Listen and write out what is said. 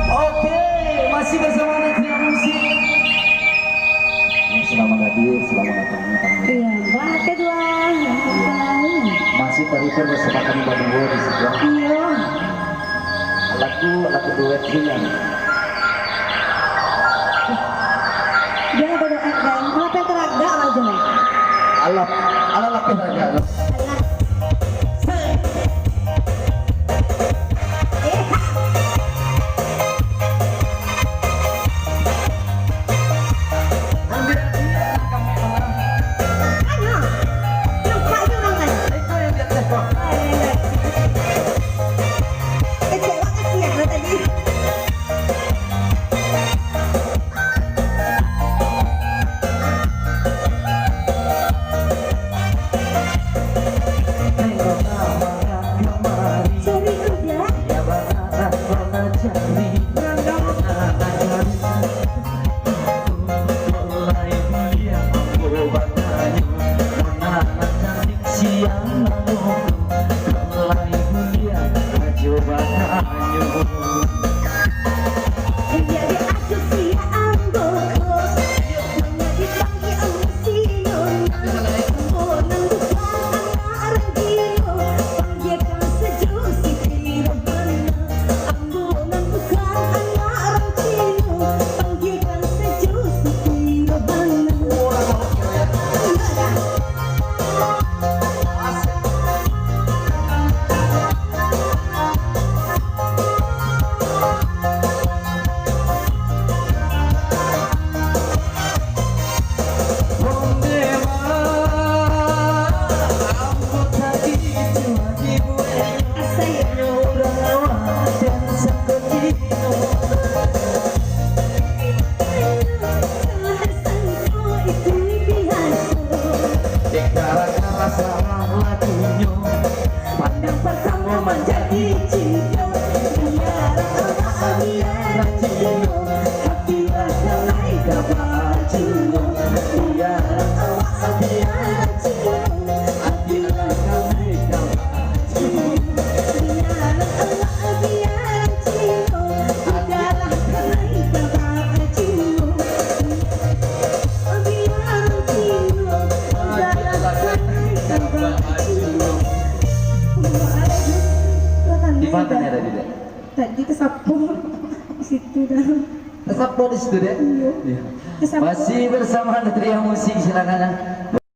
Oke, masih bersama Negeri Musik. Selamat hadir, selamat datang tamu. Iya, banget kedua. Masih terhibur bersama kami berdua di sebuah. Iya. Lagu duet ringan. Dia nggak bodoh dan kenapa yang teraga aja? Alat lagu raga. Pandang pertama menjadi cinta. Biar cinta, hati rasa naik kabar cinta. Biar cinta, hati rasa naik kabar cinta. Biar cinta, hati rasa naik kabar cinta. Biar cinta, hati rasa naik kabar cinta. Di mana nih ada tidak? Tadi kesapu di situ dah. Tetap di situ deh. Iya. Masih bersama Negeri Musik, silakan.